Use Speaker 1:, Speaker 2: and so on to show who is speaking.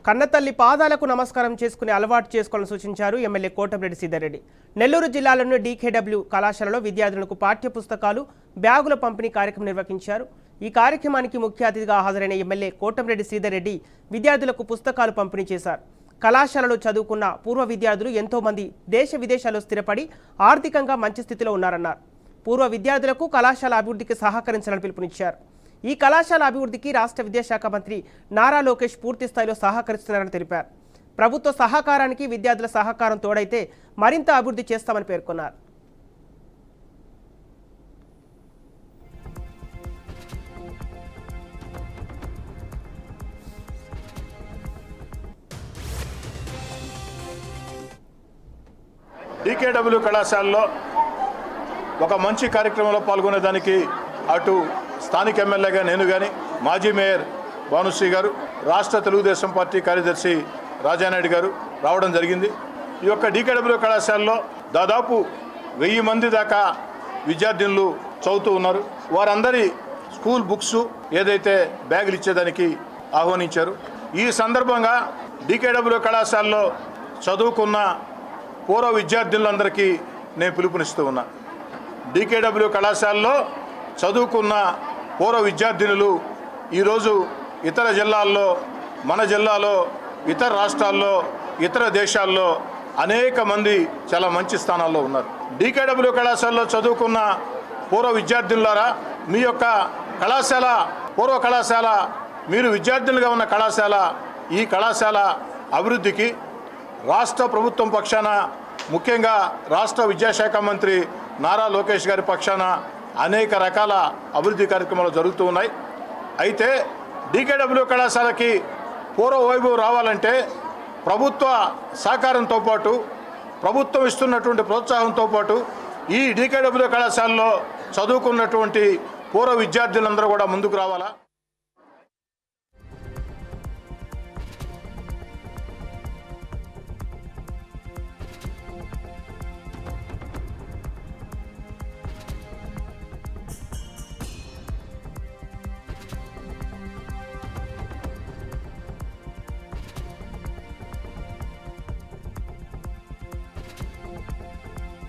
Speaker 1: కన్నతల్లి పాదాలకు నమస్కారం చేసుకుని అలవాటు చేసుకోవాలని సూచించారు ఎమ్మెల్యే కోటమిరెడ్డి సీతారెడ్డి. నెల్లూరు జిల్లాలోని డీకేడబ్ల్యూ కళాశాలలో విద్యార్థులకు పాఠ్య పుస్తకాలు, బ్యాగుల పంపిణీ కార్యక్రమం నిర్వహించారు. ఈ కార్యక్రమానికి ముఖ్య అతిథిగా హాజరైన ఎమ్మెల్యే కోటమిరెడ్డి సీతారెడ్డి విద్యార్థులకు పుస్తకాలు పంపిణీ చేశారు. కళాశాలలో చదువుకున్న పూర్వ విద్యార్థులు ఎంతో మంది దేశ విదేశాల్లో స్థిరపడి ఆర్థికంగా మంచి స్థితిలో ఉన్నారన్నారు. పూర్వ విద్యార్థులకు కళాశాల అభివృద్ధికి సహకరించాలని పిలుపునిచ్చారు. ఈ కళాశాల అభివృద్ధికి రాష్ట్ర విద్యాశాఖ మంత్రి నారా లోకేష్ పూర్తి స్థాయిలో సహకరిస్తున్నారని తెలిపారు. ప్రభుత్వ సహకారానికి విద్యార్థుల సహకారం తోడైతే మరింత అభివృద్ధి చేస్తామని పేర్కొన్నారు.
Speaker 2: డీకేడబ్ల్యూ కళాశాలలో ఒక మంచి కార్యక్రమంలో పాల్గొనేదానికి అటు స్థానిక ఎమ్మెల్యేగా నేను కానీ, మాజీ మేయర్ భానుశ్రీ గారు, రాష్ట్ర తెలుగుదేశం పార్టీ కార్యదర్శి రాజానాయుడు గారు రావడం జరిగింది. ఈ యొక్క డీకేడబ్ల్యూ కళాశాలలో దాదాపు 1000 మంది దాకా విద్యార్థినులు చదువుతూ ఉన్నారు. వారందరి స్కూల్ బుక్స్ ఏదైతే బ్యాగులు ఇచ్చేదానికి ఆహ్వానించారు. ఈ సందర్భంగా డీకేడబ్ల్యూ కళాశాలలో చదువుకున్న పూర్వ విద్యార్థులందరికీ నేను పిలుపునిస్తూ ఉన్నా. డీకేడబ్ల్యూ కళాశాలలో చదువుకున్న పూర్వ విద్యార్థినులు ఈరోజు ఇతర జిల్లాల్లో, మన జిల్లాలో, ఇతర రాష్ట్రాల్లో, ఇతర దేశాల్లో అనేక మంది చాలా మంచి స్థానాల్లో ఉన్నారు. డీకేడబ్ల్యూ కళాశాలలో చదువుకున్న పూర్వ విద్యార్థులారా, మీ యొక్క కళాశాల, పూర్వ కళాశాల, మీరు విద్యార్థులుగా ఉన్న కళాశాల, ఈ కళాశాల అభివృద్ధికి రాష్ట్ర ప్రభుత్వం పక్షాన, ముఖ్యంగా రాష్ట్ర విద్యాశాఖ మంత్రి నారా లోకేష్ గారి పక్షాన అనేక రకాల అభివృద్ధి కార్యక్రమాలు జరుగుతూ ఉన్నాయి. అయితే డీకేడబ్ల్యూ కళాశాలకి పూర్వ వైభవం రావాలంటే ప్రభుత్వ సహకారంతో పాటు, ప్రభుత్వం ఇస్తున్నటువంటి ప్రోత్సాహంతో పాటు ఈ డీకేడబ్ల్యూ కళాశాలలో చదువుకున్నటువంటి పూర్వ విద్యార్థులందరూ కూడా ముందుకు రావాలా.